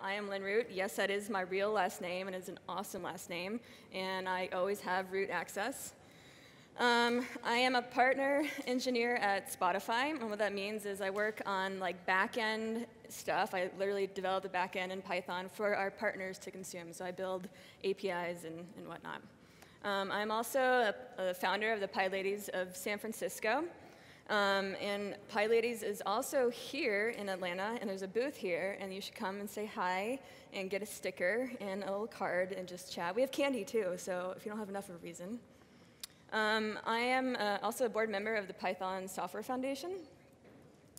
I am Lynn Root. Yes, that is my real last name, and it's an awesome last name, and I always have root access. I am a partner engineer at Spotify, and what that means is I work on like back-end stuff. I literally develop the back-end in Python for our partners to consume, so I build APIs and whatnot. I'm also a founder of the PyLadies of San Francisco. And PyLadies is also here in Atlanta, and there's a booth here, and you should come and say hi and get a sticker and a little card and just chat. We have candy too, so if you don't have enough of a reason. I am also a board member of the Python Software Foundation.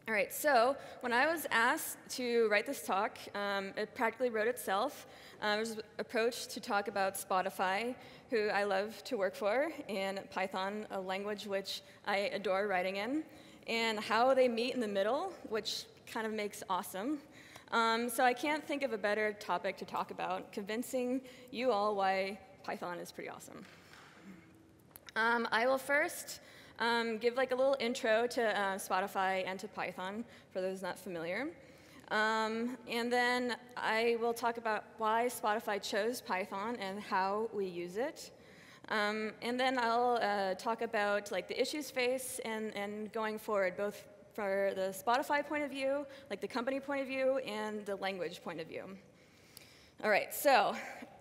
All right, so when I was asked to write this talk, it practically wrote itself. I was approached to talk about Spotify, who I love to work for, and Python, a language which I adore writing in, and how they meet in the middle, which kind of makes awesome. So I can't think of a better topic to talk about, convincing you all why Python is pretty awesome. I will first give like a little intro to Spotify and to Python, for those not familiar. And then I will talk about why Spotify chose Python and how we use it. And then I'll talk about like the issues faced and going forward, both for the Spotify point of view, like the company point of view, and the language point of view. All right, so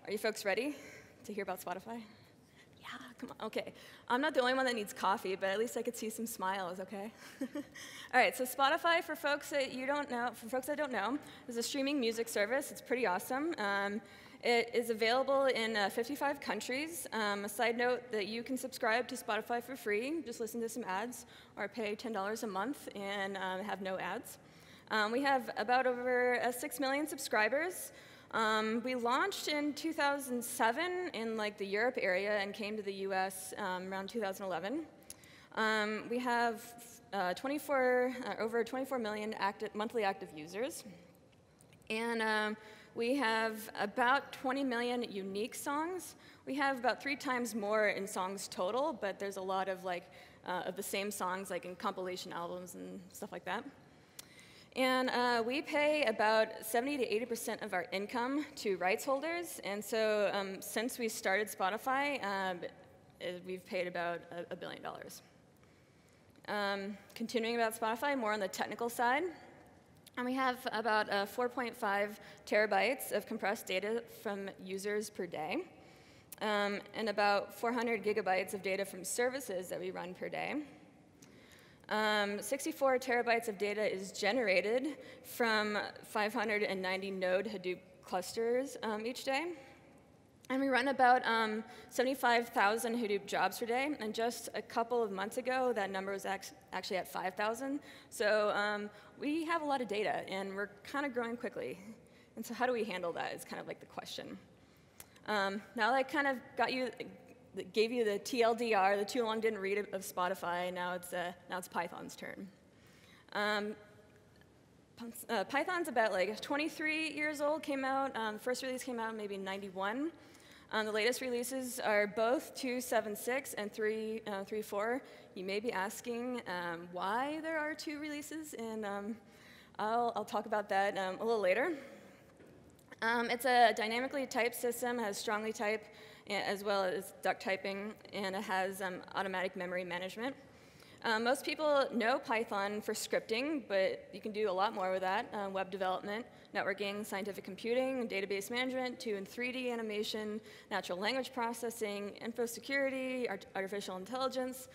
are you folks ready to hear about Spotify? Yeah, come on, okay. I'm not the only one that needs coffee, but at least I could see some smiles, okay? All right, so Spotify, for folks that don't know, is a streaming music service. It's pretty awesome. It is available in 55 countries. A side note that you can subscribe to Spotify for free, just listen to some ads, or pay $10 a month and have no ads. We have about over 6 million subscribers. We launched in 2007 in like the Europe area and came to the US around 2011. We have over 24 million monthly active users. And we have about 20 million unique songs. We have about 3 times more in songs total, but there's a lot of like of the same songs like in compilation albums and stuff like that. And we pay about 70 to 80% of our income to rights holders. And so since we started Spotify, we've paid about $1 billion. Continuing about Spotify, more on the technical side. And we have about 4.5 terabytes of compressed data from users per day, and about 400 gigabytes of data from services that we run per day. 64 terabytes of data is generated from 590 node Hadoop clusters each day. And we run about 75,000 Hadoop jobs per day. And just a couple of months ago, that number was actually at 5,000. So we have a lot of data, and we're kind of growing quickly. And so how do we handle that is kind of like the question. Now that I kind of gave you the TLDR, the too long didn't read of Spotify. Now it's Python's turn. Python's about like 23 years old. Came out. The first release came out maybe in '91. The latest releases are both 2.7.6 and 3.4. You may be asking why there are 2 releases, and I'll talk about that a little later. It's a dynamically typed system, has strongly type, as well as duck typing, and it has automatic memory management. Most people know Python for scripting, but you can do a lot more with that. Web development, networking, scientific computing, database management, 2 and 3D animation, natural language processing, info security, artificial intelligence.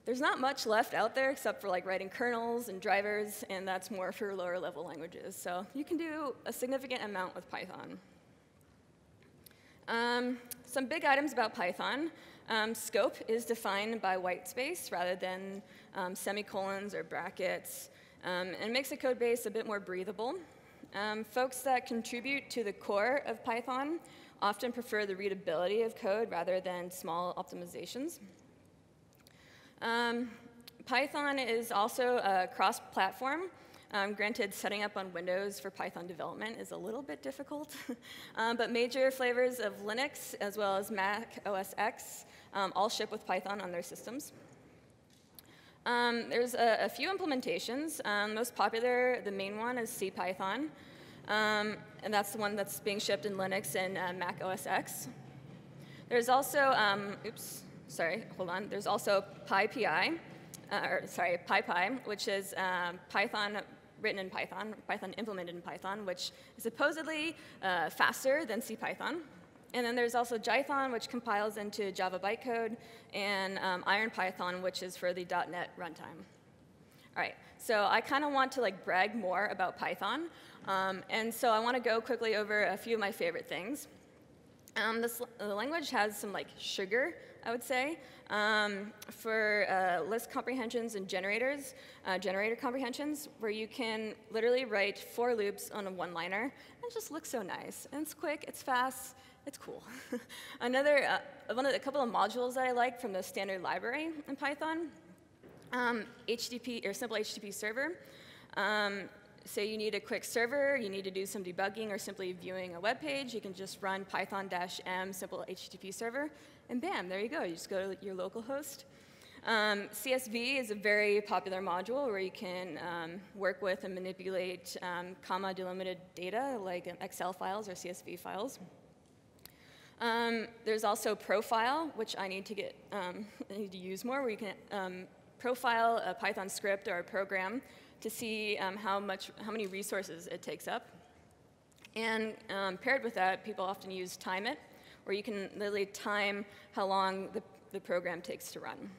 There's not much left out there except for like writing kernels and drivers, and that's more for lower level languages. So you can do a significant amount with Python. Some big items about Python. Scope is defined by white space rather than semicolons or brackets, and makes the code base a bit more breathable. Folks that contribute to the core of Python often prefer the readability of code rather than small optimizations. Python is also cross-platform. Granted, setting up on Windows for Python development is a little bit difficult, but major flavors of Linux, as well as Mac OS X, all ship with Python on their systems. There's a few implementations. Most popular, the main one, is CPython. And that's the one that's being shipped in Linux and Mac OS X. There's also, There's also PyPI, PyPy, which is Python written in Python, Python implemented in Python, which is supposedly faster than CPython. And then there's also Jython, which compiles into Java bytecode, and IronPython, which is for the .NET runtime. All right, so I kind of want to brag more about Python, and so I want to go quickly over a few of my favorite things. The language has some sugar, I would say, for list comprehensions and generators, generator comprehensions, where you can literally write for loops on a one-liner, and it just looks so nice. And it's quick, it's fast, it's cool. A couple of modules that I like from the standard library in Python, HTTP, or simple HTTP server. Say you need a quick server, you need to do some debugging or simply viewing a web page, you can just run python-m simple HTTP server, and bam, there you go. You just go to your local host. CSV is a very popular module where you can work with and manipulate comma-delimited data like Excel files or CSV files. There's also Profile, which I need to use more, where you can profile a Python script or a program to see how many resources it takes up. And paired with that, people often use Time It, where you can literally time how long the program takes to run.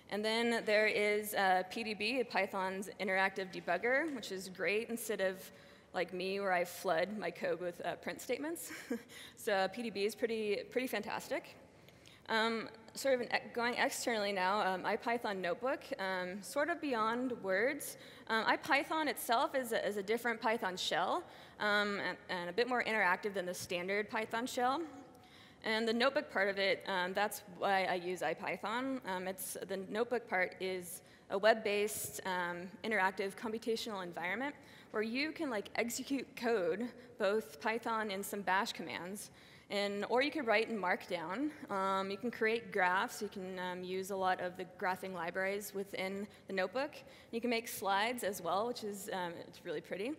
And then there is PDB, Python's interactive debugger, which is great instead of like me, where I flood my code with print statements. So PDB is pretty fantastic. Sort of going externally now, IPython Notebook, sort of beyond words. IPython itself is a different Python shell and a bit more interactive than the standard Python shell. And the notebook part of it, that's why I use IPython. The notebook part is a web-based interactive computational environment where you can execute code, both Python and some bash commands, or you can write in Markdown. You can create graphs. You can use a lot of the graphing libraries within the notebook. You can make slides as well, which is it's really pretty.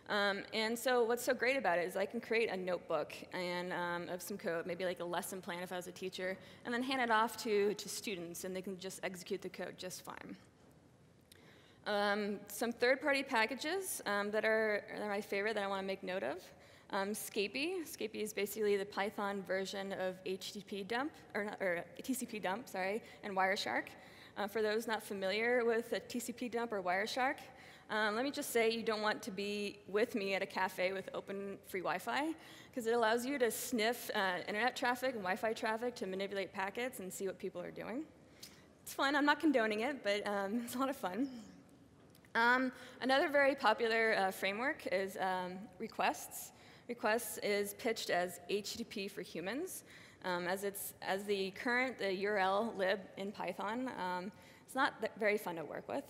And so what's so great about it is I can create a notebook of some code, maybe like a lesson plan if I was a teacher, and then hand it off to students, and they can just execute the code just fine. Some third-party packages that are my favorite that I want to make note of. Scapy. Scapy is basically the Python version of HTTP dump, or TCP dump, sorry, and Wireshark. For those not familiar with a TCP dump or Wireshark, let me just say you don't want to be with me at a cafe with open free Wi-Fi, because it allows you to sniff internet traffic and Wi-Fi traffic to manipulate packets and see what people are doing. It's fun. I'm not condoning it, but it's a lot of fun. Another very popular framework is Requests. Requests is pitched as HTTP for humans, as the current URL lib in Python. It's not very fun to work with.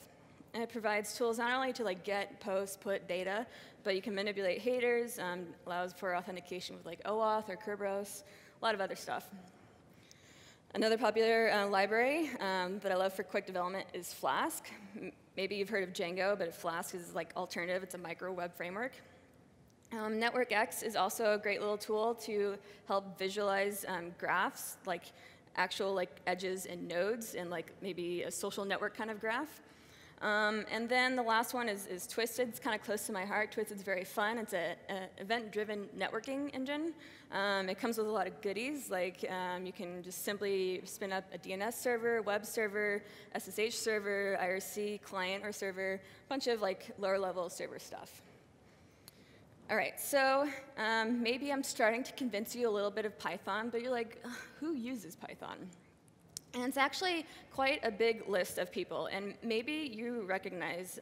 And it provides tools not only to get, post, put data, but you can manipulate headers, allows for authentication with OAuth or Kerberos, a lot of other stuff. Another popular library that I love for quick development is Flask. Maybe you've heard of Django, but Flask is alternative. It's a micro web framework. NetworkX is also a great little tool to help visualize graphs, actual edges and nodes, and maybe a social network kind of graph. And then the last one is Twisted. It's kind of close to my heart. Twisted's very fun. It's an event-driven networking engine. It comes with a lot of goodies, you can just simply spin up a DNS server, web server, SSH server, IRC client or server, a bunch of lower-level server stuff. All right, so maybe I'm starting to convince you a little bit of Python, but you're like, who uses Python? And it's actually quite a big list of people, and maybe you recognize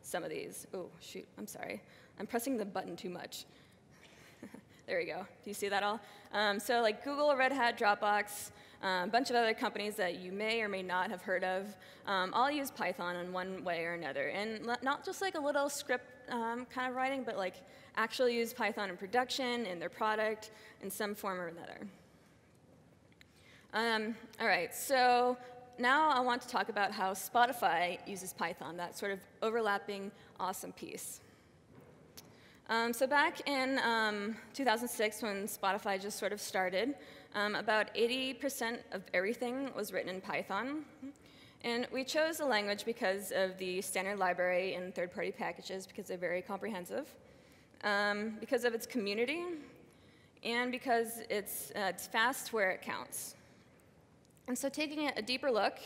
some of these. Oh, shoot, I'm sorry. I'm pressing the button too much. There we go. Do you see that all? So Google, Red Hat, Dropbox, a bunch of other companies that you may or may not have heard of, all use Python in one way or another. And not just a little script kind of writing, but actually use Python in production, in their product, in some form or another. All right, so now I want to talk about how Spotify uses Python, that sort of overlapping awesome piece. So back in 2006, when Spotify just sort of started, about 80% of everything was written in Python. And we chose the language because of the standard library and third-party packages, because they're very comprehensive, because of its community, and because it's fast where it counts. And so taking a deeper look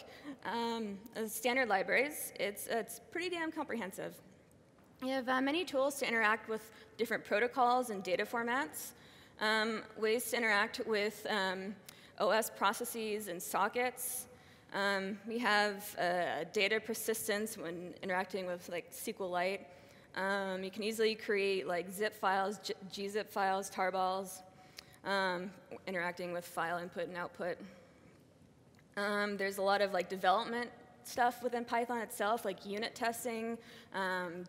at standard libraries, it's pretty damn comprehensive. You have many tools to interact with different protocols and data formats, ways to interact with OS processes and sockets. We have data persistence when interacting with like SQLite. You can easily create like zip files, gzip files, tarballs, interacting with file input and output. There's a lot of like development stuff within Python itself, like unit testing,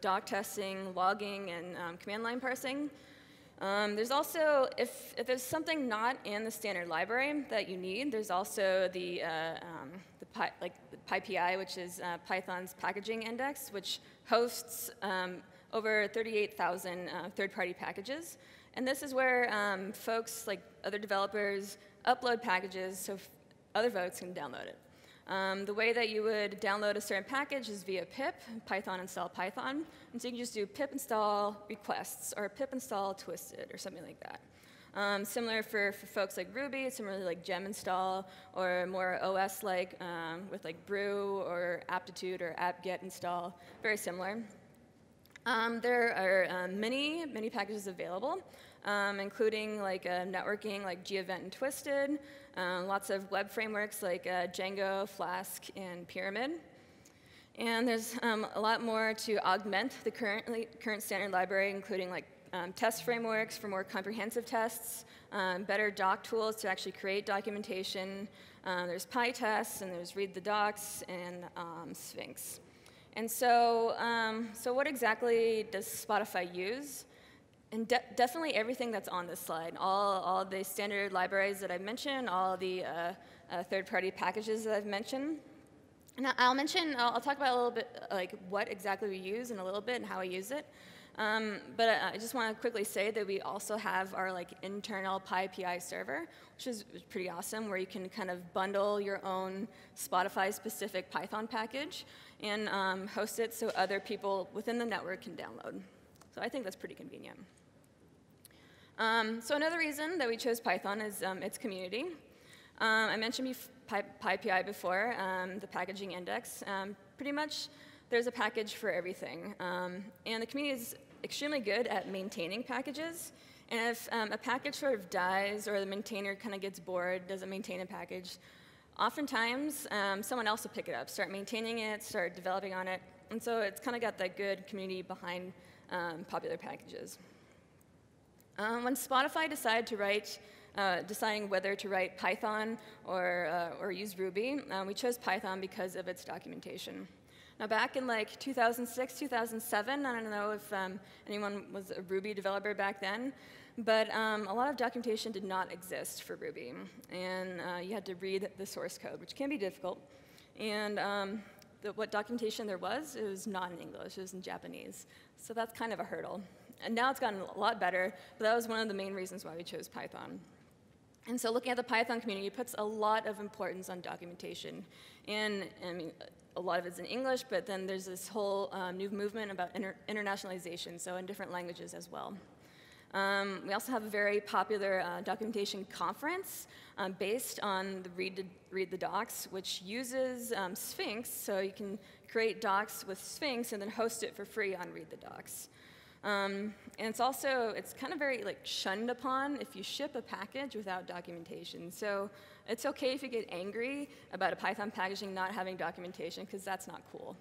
doc testing, logging, and command line parsing. There's also, if there's something not in the standard library that you need, there's also the PyPI, which is Python's packaging index, which hosts over 38,000 third-party packages. And this is where folks, like other developers, upload packages so other folks can download it. The way that you would download a certain package is via pip, Python install Python. And so you can just do pip install requests or pip install twisted or something like that. Similar for folks like Ruby, similarly like gem install, or more OS-like with like brew or aptitude or apt-get install, very similar. There are many packages available, including like networking like GWO and Twisted, lots of web frameworks like Django, Flask, and Pyramid. And there's a lot more to augment the current standard library, including like test frameworks for more comprehensive tests, better doc tools to actually create documentation. There's PyTests, and there's Read the Docs, and Sphinx. And so, what exactly does Spotify use? And definitely everything that's on this slide, all the standard libraries that I've mentioned, all the third-party packages that I've mentioned. And I'll talk about a little bit like what exactly we use in a little bit and how I use it. But I just want to quickly say that we also have our like internal PyPI server, which is pretty awesome, where you can kind of bundle your own Spotify-specific Python package and host it so other people within the network can download. So I think that's pretty convenient. So another reason that we chose Python is its community. I mentioned PyPI before, the packaging index. Pretty much, there's a package for everything. And the community is extremely good at maintaining packages. And if a package sort of dies or the maintainer kind of gets bored, doesn't maintain a package, oftentimes someone else will pick it up, start maintaining it, start developing on it. And so it's kind of got that good community behind popular packages. When Spotify decided to write, deciding whether to write Python or use Ruby, we chose Python because of its documentation. Now, back in like 2006, 2007, I don't know if anyone was a Ruby developer back then, but a lot of documentation did not exist for Ruby, and you had to read the source code, which can be difficult. And what documentation there was, it was not in English, it was in Japanese. So that's kind of a hurdle. And now it's gotten a lot better, but that was one of the main reasons why we chose Python. And so looking at the Python community puts a lot of importance on documentation. And I mean, a lot of it's in English, but then there's this whole new movement about internationalization, so in different languages as well. We also have a very popular documentation conference based on the Read the Docs, which uses Sphinx, so you can create docs with Sphinx and then host it for free on Read the Docs. And it's kind of very like shunned upon if you ship a package without documentation. So it's okay if you get angry about a Python packaging not having documentation, because that's not cool.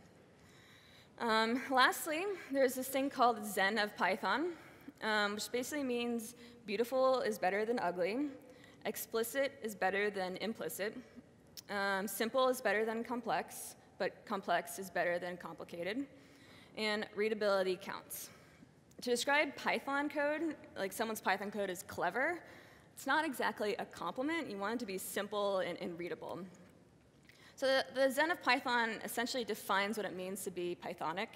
Lastly, there's this thing called Zen of Python, which basically means beautiful is better than ugly, explicit is better than implicit, simple is better than complex, but complex is better than complicated, and readability counts. To describe Python code, like someone's Python code is clever, it's not exactly a compliment. You want it to be simple and readable. So the Zen of Python essentially defines what it means to be Pythonic.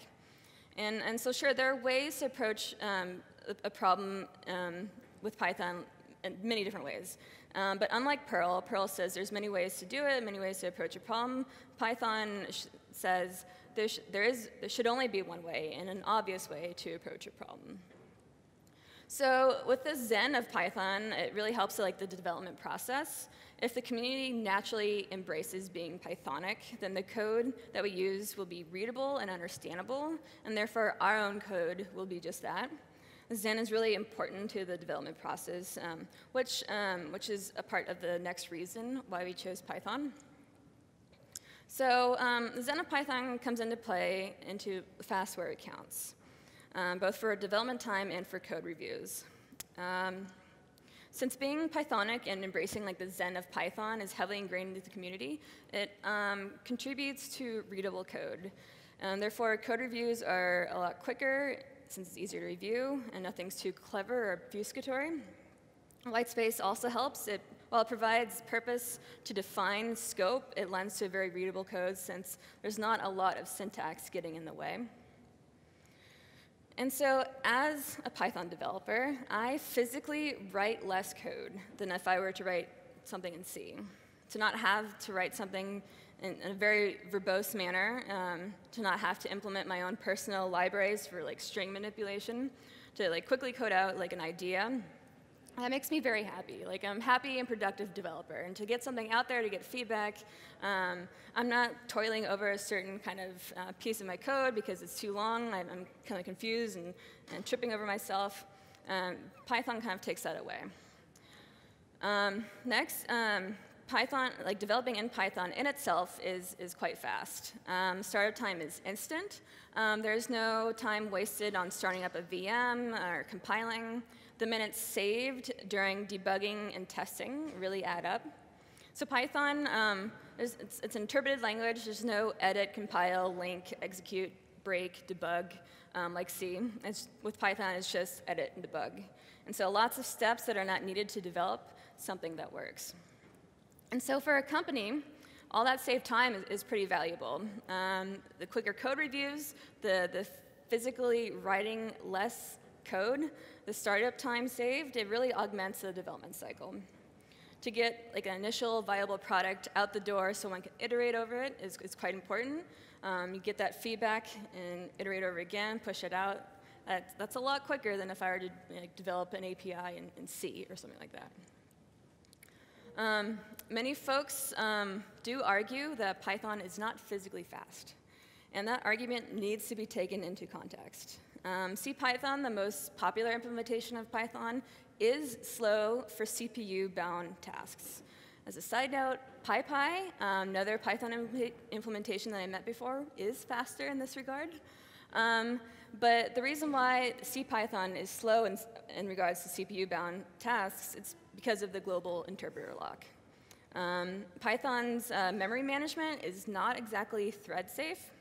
And so sure, there are ways to approach a problem with Python in many different ways. But unlike Perl, Perl says there's many ways to do it, many ways to approach a problem. Python says there should only be one way, and an obvious way to approach a problem. So with the Zen of Python, it really helps like the development process. If the community naturally embraces being Pythonic, then the code that we use will be readable and understandable, and therefore our own code will be just that. Zen is really important to the development process, which is a part of the next reason why we chose Python. So the Zen of Python comes into play into fast where it counts, both for development time and for code reviews. Since being Pythonic and embracing like the Zen of Python is heavily ingrained into the community, it contributes to readable code. Therefore, code reviews are a lot quicker since it's easier to review and nothing's too clever or obfuscatory. Whitespace also helps. While it provides purpose to define scope, it lends to a very readable code since there's not a lot of syntax getting in the way. And so as a Python developer, I physically write less code than if I were to write something in C. To not have to write something in a very verbose manner, to not have to implement my own personal libraries for like string manipulation, to like quickly code out like an idea, that makes me very happy. Like I'm a happy and productive developer, and to get something out there, to get feedback, I'm not toiling over a certain kind of piece of my code because it's too long. I'm kind of confused and tripping over myself. Python kind of takes that away. Next, Python, like developing in Python in itself is quite fast. Startup time is instant. There's no time wasted on starting up a VM or compiling. The minutes saved during debugging and testing really add up. So Python, it's an interpreted language. There's no edit, compile, link, execute, break, debug like C. With Python, it's just edit and debug. And so lots of steps that are not needed to develop something that works. And so for a company, all that saved time is pretty valuable. The quicker code reviews, the physically writing less code, the startup time saved, it really augments the development cycle. To get like an initial viable product out the door so one can iterate over it is quite important. You get that feedback and iterate over again, push it out. That's a lot quicker than if I were to develop an API in C or something like that. Many folks do argue that Python is not physically fast, and that argument needs to be taken into context. CPython, the most popular implementation of Python, is slow for CPU-bound tasks. As a side note, PyPy, another Python implementation that I met before, is faster in this regard. But the reason why CPython is slow in regards to CPU-bound tasks, it's because of the global interpreter lock. Python's memory management is not exactly thread-safe.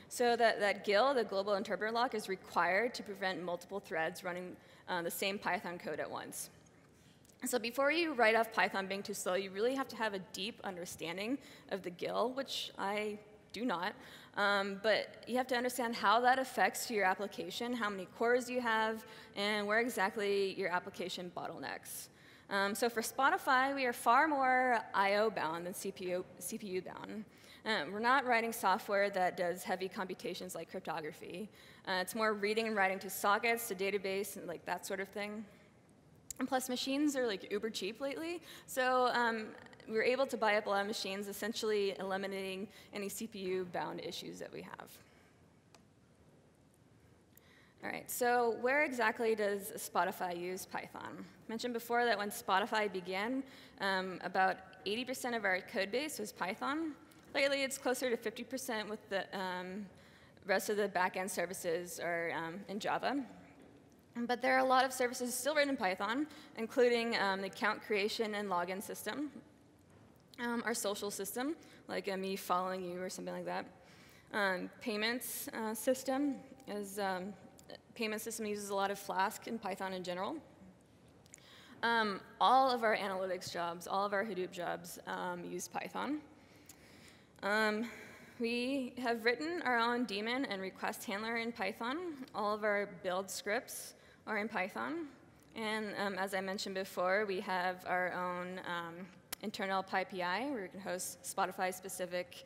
So that GIL, the global interpreter lock, is required to prevent multiple threads running the same Python code at once. So before you write off Python being too slow, you really have to have a deep understanding of the GIL, which I do not. But you have to understand how that affects your application, how many cores you have, and where exactly your application bottlenecks. So for Spotify, we are far more I/O bound than CPU bound. We're not writing software that does heavy computations like cryptography. It's more reading and writing to sockets, to database, and like that sort of thing. And plus, machines are like uber cheap lately, so we were able to buy up a lot of machines, essentially eliminating any CPU-bound issues that we have. All right, so where exactly does Spotify use Python? I mentioned before that when Spotify began, about 80% of our code base was Python. Lately, it's closer to 50% with the rest of the back-end services are in Java. But there are a lot of services still written in Python, including the account creation and login system, our social system, like me following you or something like that. Payments system is payment system uses a lot of Flask and Python in general. All of our analytics jobs, all of our Hadoop jobs use Python. We have written our own daemon and request handler in Python. All of our build scripts are in Python. And as I mentioned before, we have our own internal PyPI, where we can host Spotify-specific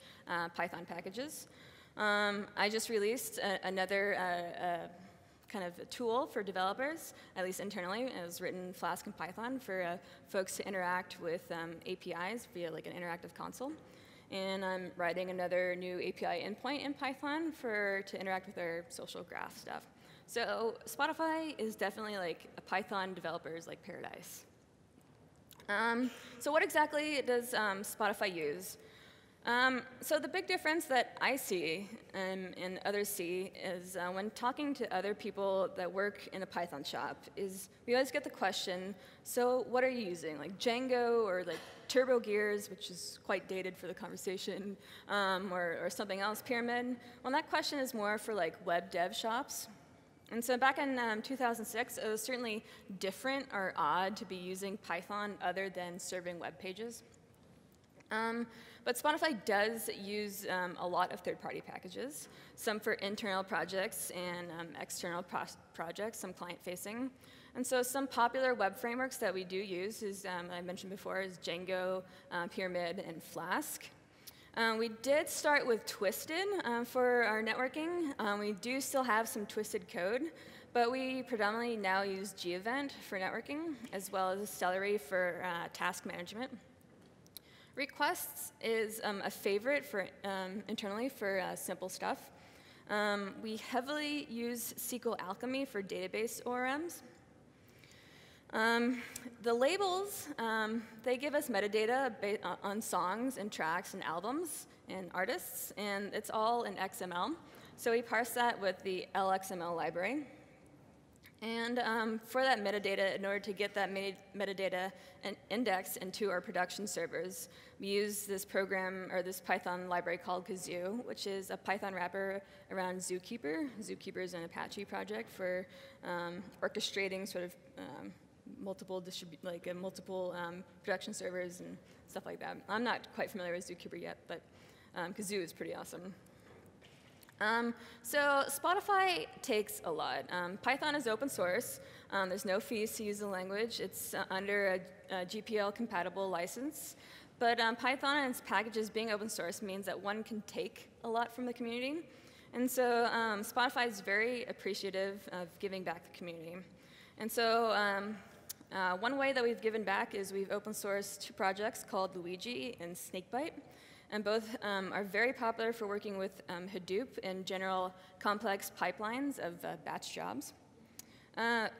Python packages. I just released another kind of a tool for developers, at least internally. It was written in Flask and Python for folks to interact with APIs via like an interactive console. And I'm writing another new API endpoint in Python to interact with our social graph stuff. So Spotify is definitely like a Python developer's like paradise. So what exactly does Spotify use? So the big difference that I see and others see is when talking to other people that work in a Python shop is we always get the question, so what are you using, like Django or like Turbo Gears, which is quite dated for the conversation, or something else, Pyramid? Well, that question is more for like web dev shops. And so back in 2006, it was certainly different or odd to be using Python other than serving web pages. But Spotify does use a lot of third-party packages, some for internal projects and external projects, some client-facing. And so some popular web frameworks that we do use is, I mentioned before, is Django, Pyramid, and Flask. We did start with Twisted for our networking. We do still have some Twisted code, but we predominantly now use Gevent for networking, as well as Celery for task management. Requests is a favorite for internally for simple stuff. We heavily use SQL Alchemy for database ORMs. The labels, they give us metadata on songs and tracks and albums and artists, and it's all in XML. So we parse that with the LXML library. And for that metadata, in order to get that metadata and index into our production servers, we use this program or this Python library called GWO, which is a Python wrapper around Zookeeper. Zookeeper is an Apache project for orchestrating sort of multiple production servers and stuff like that. I'm not quite familiar with Zookeeper yet, but GWO is pretty awesome. So Spotify takes a lot. Python is open source. There's no fees to use the language. It's under a GPL-compatible license. But Python and its packages being open source means that one can take a lot from the community. And so Spotify is very appreciative of giving back to the community. And so one way that we've given back is we've open sourced 2 projects called Luigi and Snakebite. And both are very popular for working with Hadoop and general complex pipelines of batch jobs.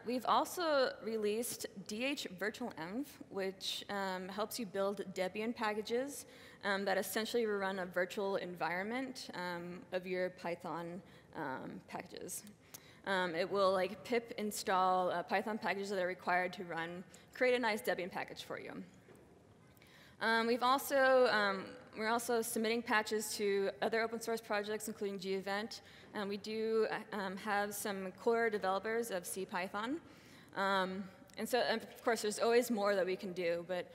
We've also released DH Virtual Env, which helps you build Debian packages that essentially run a virtual environment of your Python packages. It will like pip install Python packages that are required to run, create a nice Debian package for you. We're also submitting patches to other open source projects, including Gevent. We do have some core developers of CPython. And so, of course, there's always more that we can do. But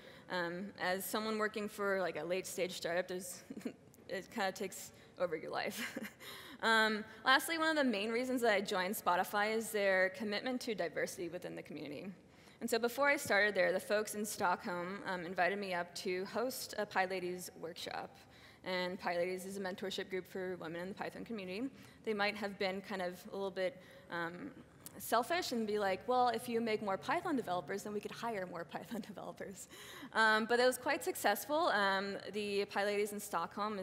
as someone working for like a late stage startup, it kind of takes over your life. Lastly, one of the main reasons that I joined Spotify is their commitment to diversity within the community. And so before I started there, the folks in Stockholm invited me up to host a PyLadies workshop. And PyLadies is a mentorship group for women in the Python community. They might have been kind of a little bit selfish and be like, well, if you make more Python developers, then we could hire more Python developers. But it was quite successful. The PyLadies in Stockholm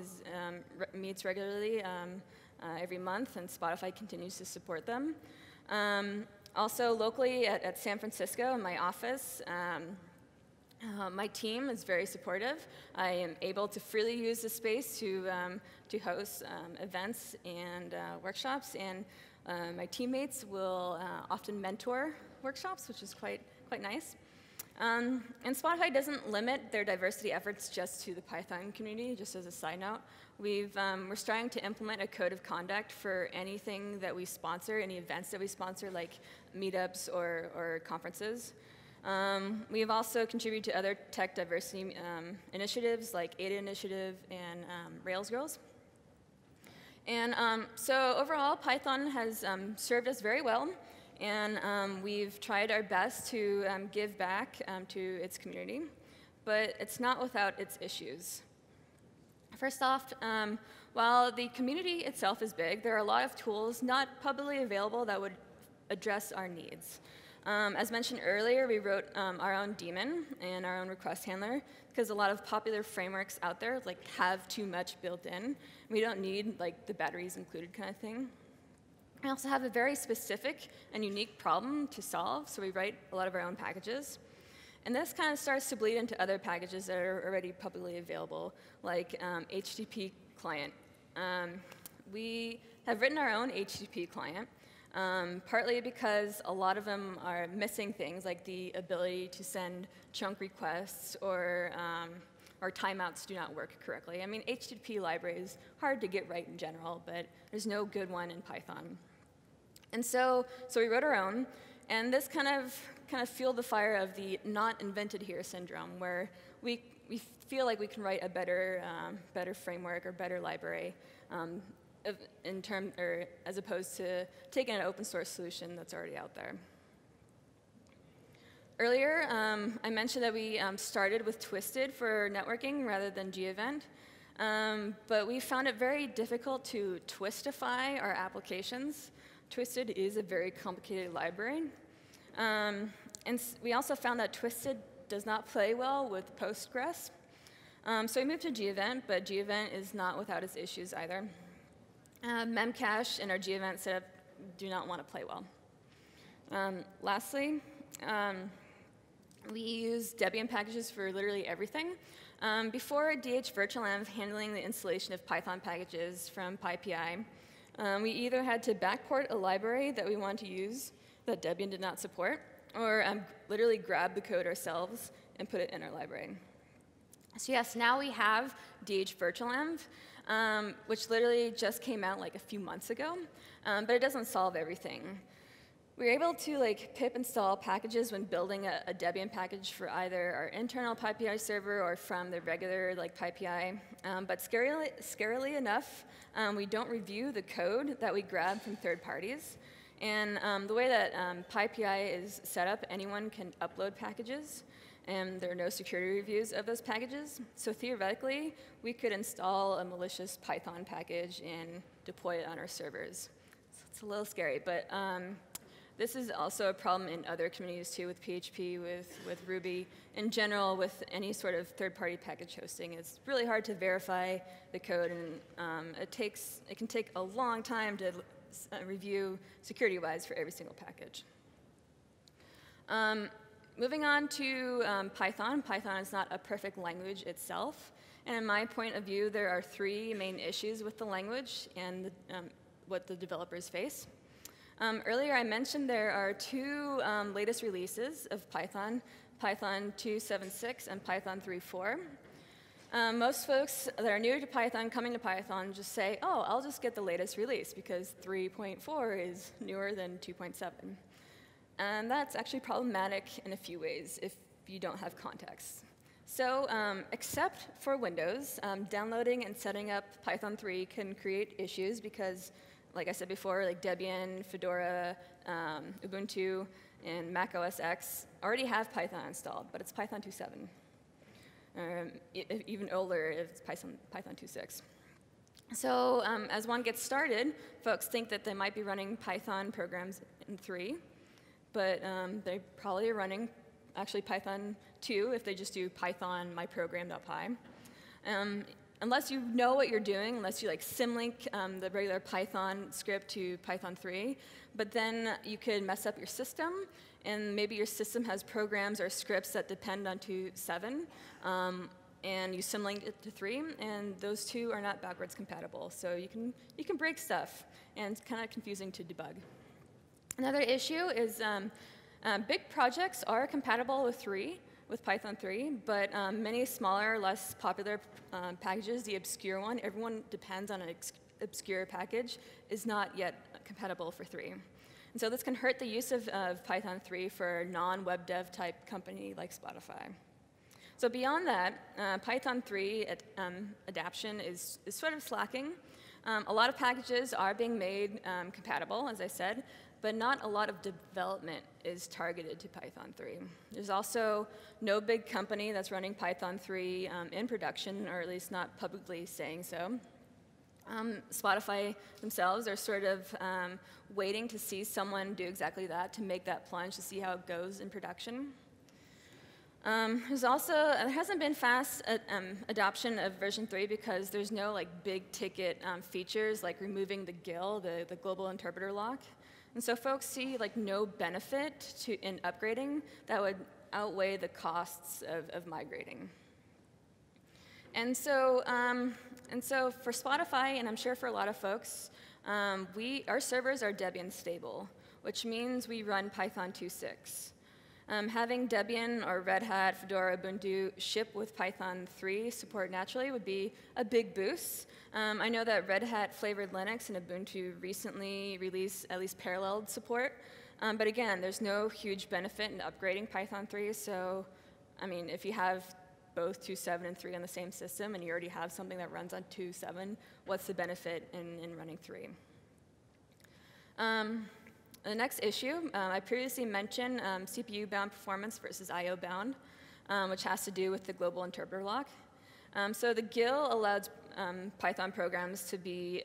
meets regularly every month, and Spotify continues to support them. Also, locally at San Francisco, in my office, my team is very supportive. I am able to freely use the space to host events and workshops, and my teammates will often mentor workshops, which is quite nice. And Spotify doesn't limit their diversity efforts just to the Python community, just as a side note. We're starting to implement a code of conduct for anything that we sponsor, any events that we sponsor, like meetups or conferences. We've also contributed to other tech diversity initiatives like ADA Initiative and Rails Girls. And so overall, Python has served us very well, and we've tried our best to give back to its community, but it's not without its issues. First off, while the community itself is big, there are a lot of tools not publicly available that would address our needs. As mentioned earlier, we wrote our own daemon and our own request handler because a lot of popular frameworks out there have too much built in. We don't need the batteries included kind of thing. We also have a very specific and unique problem to solve, so we write a lot of our own packages. And this kind of starts to bleed into other packages that are already publicly available, like HTTP client. We have written our own HTTP client, partly because a lot of them are missing things like the ability to send chunk requests or timeouts do not work correctly. I mean, HTTP library is hard to get right in general, but there's no good one in Python. And so we wrote our own, and this kind of fueled the fire of the not invented here syndrome, where we feel like we can write a better framework or better library as opposed to taking an open source solution that's already out there. Earlier, I mentioned that we started with Twisted for networking rather than Gevent, but we found it very difficult to twistify our applications. Twisted is a very complicated library. And we also found that Twisted does not play well with Postgres. So we moved to Gevent, but Gevent is not without its issues either. Memcache and our Gevent setup do not want to play well. Lastly, we use Debian packages for literally everything. Before DH-virtualenv handling the installation of Python packages from PyPI, we either had to backport a library that we wanted to use that Debian did not support, or literally grab the code ourselves and put it in our library. So yes, now we have DH-virtualenv, which literally just came out a few months ago, but it doesn't solve everything. We were able to pip install packages when building a Debian package for either our internal PyPI server or from the regular PyPI, but scarily enough, we don't review the code that we grab from third parties. And the way that PyPI is set up, anyone can upload packages, and there are no security reviews of those packages. So theoretically, we could install a malicious Python package and deploy it on our servers. So it's a little scary, but this is also a problem in other communities too, with PHP, with Ruby. In general, with any sort of third-party package hosting, it's really hard to verify the code, and it can take a long time to review security-wise for every single package. Moving on to Python. Python is not a perfect language itself, and in my point of view, there are three main issues with the language and what the developers face. Earlier, I mentioned there are two latest releases of Python, Python 2.7.6 and Python 3.4. Most folks that are new to Python, coming to Python, just say, oh, I'll just get the latest release because 3.4 is newer than 2.7. And that's actually problematic in a few ways if you don't have context. So except for Windows, downloading and setting up Python 3 can create issues because, like I said before, Debian, Fedora, Ubuntu, and Mac OS X already have Python installed, but it's Python 2.7. Even older if it's Python 2.6. So as one gets started, folks think that they might be running Python programs in 3, but they probably are running actually Python 2 if they just do python myprogram.py. Unless you know what you're doing, unless you symlink the regular Python script to Python 3, but then you could mess up your system, and maybe your system has programs or scripts that depend on 2.7, and you symlink it to 3, and those two are not backwards compatible. So you can break stuff, and it's kind of confusing to debug. Another issue is big projects are compatible with Python 3, but many smaller, less popular packages, the obscure one, everyone depends on an obscure package, is not yet compatible for 3. And so this can hurt the use of Python 3 for a non-web dev type company like Spotify. So beyond that, Python 3 adaption is sort of slacking. A lot of packages are being made compatible, as I said, but not a lot of development is targeted to Python 3. There's also no big company that's running Python 3 in production, or at least not publicly saying so. Spotify themselves are sort of waiting to see someone do exactly that, to make that plunge, to see how it goes in production. There hasn't been fast adoption of version 3 because there's no big ticket features like removing the GIL, the global interpreter lock. And so folks see no benefit in upgrading that would outweigh the costs of migrating. And so for Spotify, and I'm sure for a lot of folks, our servers are Debian stable, which means we run Python 2.6. Having Debian or Red Hat, Fedora, Ubuntu ship with Python 3 support naturally would be a big boost. I know that Red Hat flavored Linux and Ubuntu recently released at least paralleled support. But again, there's no huge benefit in upgrading Python 3. So, I mean, if you have both 2.7 and 3 on the same system and you already have something that runs on 2.7, what's the benefit in running 3? The next issue, I previously mentioned CPU-bound performance versus I/O-bound, which has to do with the global interpreter lock. So the GIL allows Python programs to be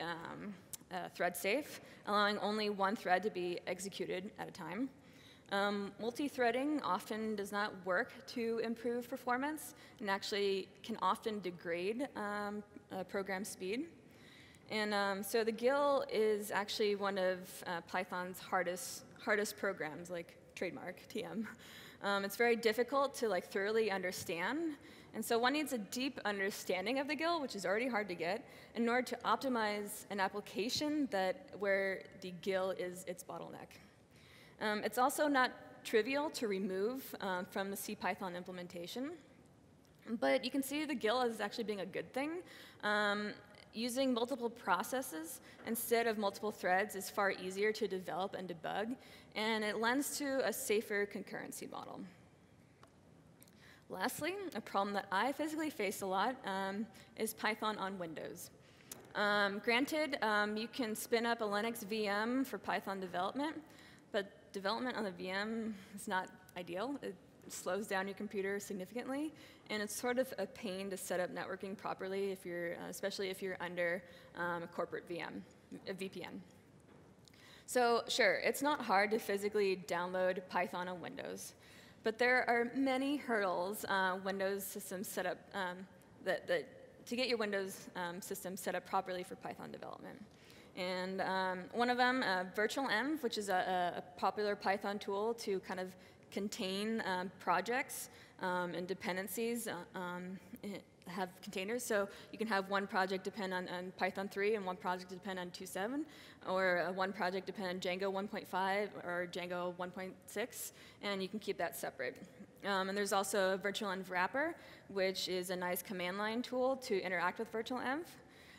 thread safe, allowing only one thread to be executed at a time. Multi-threading often does not work to improve performance and actually can often degrade program speed. And so the GIL is actually one of Python's hardest programs, like trademark, TM. It's very difficult to thoroughly understand. And so one needs a deep understanding of the GIL, which is already hard to get, in order to optimize an application where the GIL is its bottleneck. It's also not trivial to remove from the CPython implementation. But you can see the GIL as actually being a good thing. Using multiple processes instead of multiple threads is far easier to develop and debug, and it lends to a safer concurrency model. Lastly, a problem that I physically face a lot is Python on Windows. Granted, you can spin up a Linux VM for Python development, but development on the VM is not ideal. It slows down your computer significantly, and it's sort of a pain to set up networking properly, especially if you're under a corporate VM, a VPN. So sure, it's not hard to physically download Python on Windows, but there are many hurdles Windows systems set up to get your Windows system set up properly for Python development. And one of them, virtualenv, which is a popular Python tool to kind of contain projects and dependencies, have containers. So you can have one project depend on Python 3 and one project depend on 2.7, or one project depend on Django 1.5 or Django 1.6, and you can keep that separate. And there's also a virtualenv wrapper, which is a nice command line tool to interact with virtualenv.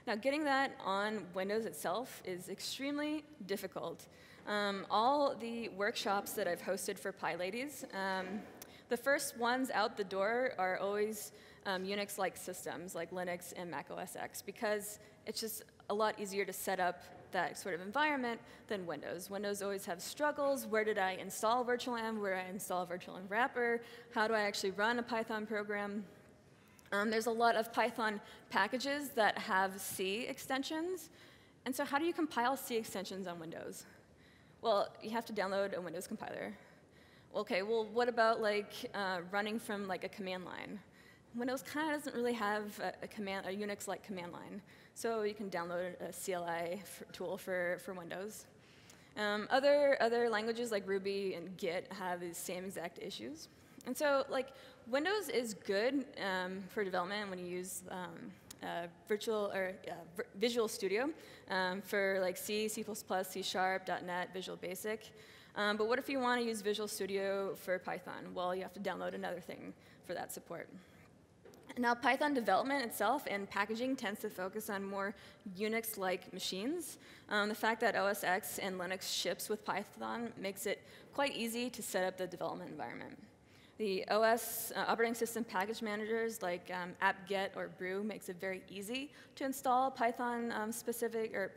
Now, getting that on Windows itself is extremely difficult. All the workshops that I've hosted for PyLadies, the first ones out the door are always Unix-like systems like Linux and Mac OS X, because it's just a lot easier to set up that sort of environment than Windows. Windows always have struggles. Where did I install virtualenv? Where do I install a virtualenv wrapper? How do I actually run a Python program? There's a lot of Python packages that have C extensions. And so how do you compile C extensions on Windows? Well, you have to download a Windows compiler. Okay, well, what about running from a command line? Windows kind of doesn't really have a Unix-like command line. So you can download a CLI tool for Windows. Other languages like Ruby and Git have these same exact issues. And so Windows is good for development when you use Visual Studio for C, C++, C#, .NET, Visual Basic. But what if you want to use Visual Studio for Python? Well, you have to download another thing for that support. Now, Python development itself and packaging tends to focus on more Unix-like machines. The fact that OS X and Linux ships with Python makes it quite easy to set up the development environment. The OS operating system package managers like apt-get or brew makes it very easy to install Python specific or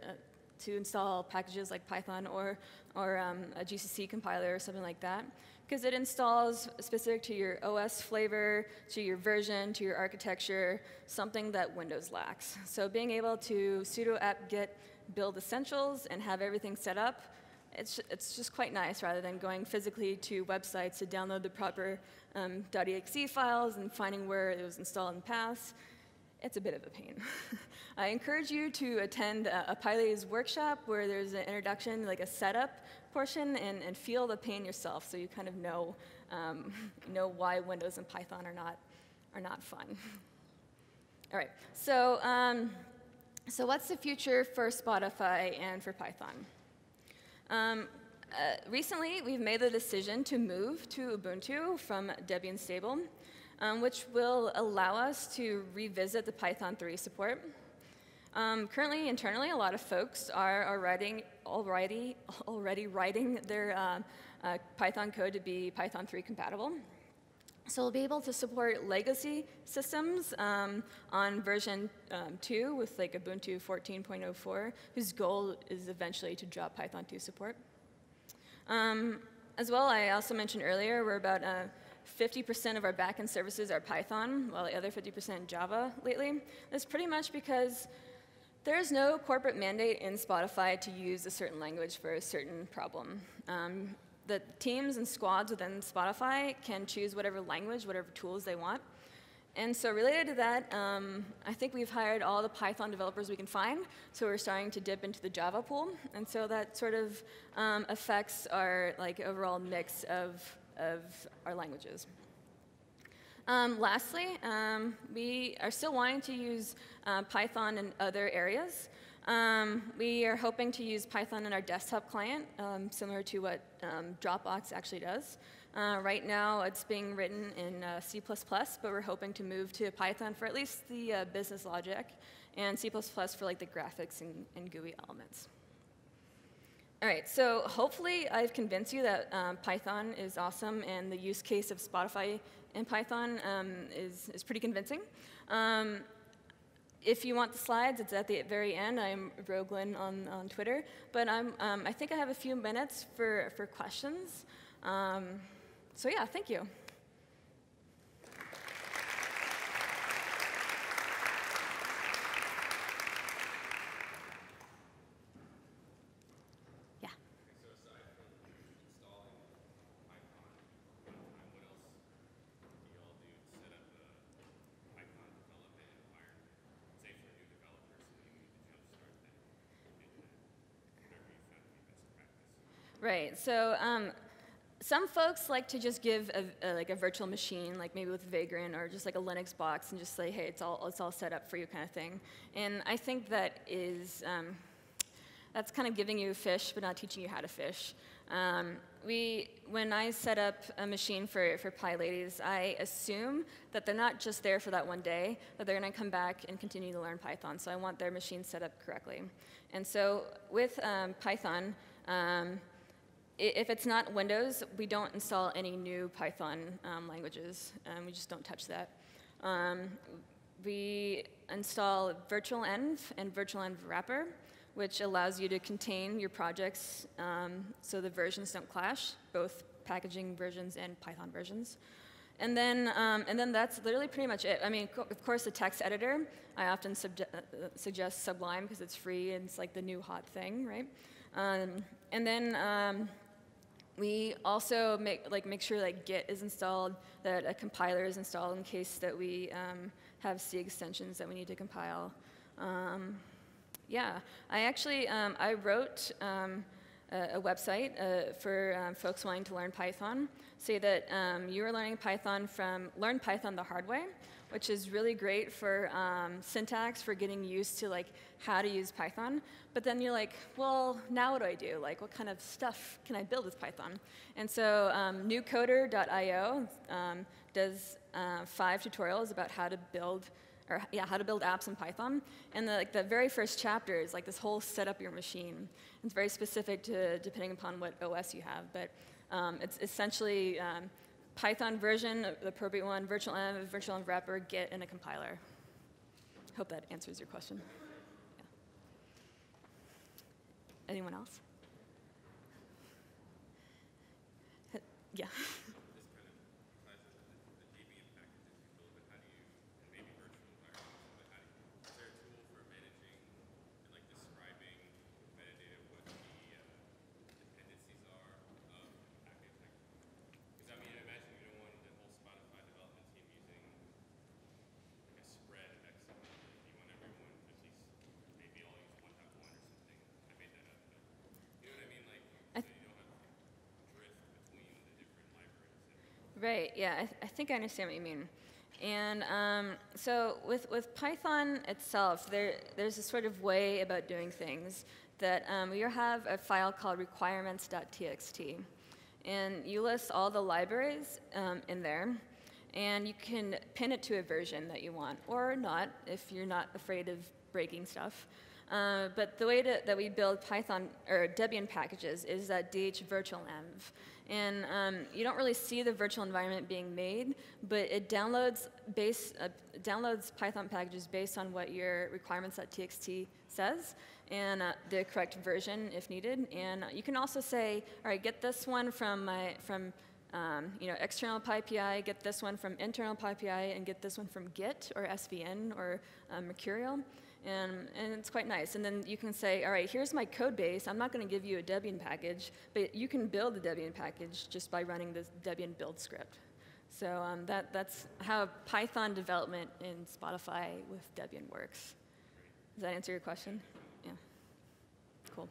to install packages like Python or a GCC compiler or something like that, because it installs specific to your OS flavor, to your version, to your architecture, something that Windows lacks. So being able to sudo apt-get build essentials and have everything set up, it's just quite nice rather than going physically to websites to download the proper .exe files and finding where it was installed in the past. It's a bit of a pain. I encourage you to attend a PyLadies workshop where there's an introduction, like a setup portion, and feel the pain yourself so you kind of know why Windows and Python are not fun. All right, so what's the future for Spotify and for Python? Recently, we've made the decision to move to Ubuntu from Debian stable, which will allow us to revisit the Python 3 support. Currently, internally, a lot of folks are already writing their Python code to be Python 3 compatible. So we'll be able to support legacy systems on version 2 with like Ubuntu 14.04, whose goal is eventually to drop Python 2 support. As well, I also mentioned earlier, we're about 50% of our backend services are Python, while the other 50% Java lately. That's pretty much because there's no corporate mandate in Spotify to use a certain language for a certain problem. The teams and squads within Spotify can choose whatever language, whatever tools they want. And so related to that, I think we've hired all the Python developers we can find, so we're starting to dip into the Java pool. And so that sort of affects our overall mix of our languages. Lastly, we are still wanting to use Python in other areas. We are hoping to use Python in our desktop client, similar to what Dropbox actually does. Right now, it's being written in C++, but we're hoping to move to Python for at least the business logic, and C++ for like the graphics and GUI elements. All right, so hopefully I've convinced you that Python is awesome, and the use case of Spotify in Python is pretty convincing. If you want the slides, it's at the very end. I'm Lynn on Twitter, but I think I have a few minutes for questions. So yeah, thank you. Yeah. So aside from installing Python one time, what else do you all do to set up a Python development environment, say for new developers who need to jumpstart that into whatever you found to be best practice? Right. So some folks like to just give a virtual machine, like maybe with Vagrant or just like a Linux box, and just say, hey, it's all set up for you, kind of thing. And I think that is that's kind of giving you fish, but not teaching you how to fish. When I set up a machine for PyLadies, I assume that they're not just there for that one day, that they're going to come back and continue to learn Python. So I want their machine set up correctly. And so with Python, if it's not Windows, we don't install any new Python languages. We just don't touch that. We install virtualenv and virtualenv wrapper, which allows you to contain your projects so the versions don't clash, both packaging versions and Python versions. And then that's literally pretty much it. I mean, of course, the text editor, I often suggest Sublime because it's free and it's like the new hot thing, right? And then we also make sure that Git is installed, that a compiler is installed in case that we have C extensions that we need to compile. Yeah, I actually I wrote a website for folks wanting to learn Python. Say that you are learning Python from Learn Python the Hard Way, which is really great for syntax, for getting used to like how to use Python. But then you're like, well, now what do I do? Like, what kind of stuff can I build with Python? And so newcoder.io does 5 tutorials about how to build apps in Python. And the very first chapter is like this whole set up your machine. It's very specific to depending upon what OS you have, but it's essentially Python version, the appropriate one, virtual env wrapper, Git, and a compiler. Hope that answers your question. Yeah. Anyone else? Yeah. Right, yeah, I think I understand what you mean. And so with Python itself, there's a sort of way about doing things that you have a file called requirements.txt. And you list all the libraries in there, and you can pin it to a version that you want, or not, if you're not afraid of breaking stuff. But the way that we build Python or Debian packages is that DH virtual env. And you don't really see the virtual environment being made, but it downloads Python packages based on what your requirements.txt says, and the correct version if needed. And you can also say, all right, get this one from external PyPI, get this one from internal PyPI, and get this one from Git or SVN or Mercurial. And it's quite nice. And then you can say, all right, here's my code base. I'm not going to give you a Debian package, but you can build a Debian package just by running this Debian build script. So that's how Python development in Spotify with Debian works. Does that answer your question? Yeah. Cool.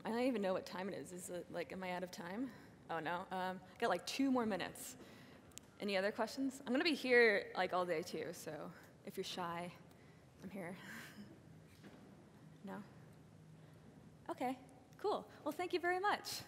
I don't even know what time it is. Is it like, am I out of time? Oh, no. I got like 2 more minutes. Any other questions? I'm going to be here like all day, too, so if you're shy, I'm here. No? Okay, cool. Well, thank you very much.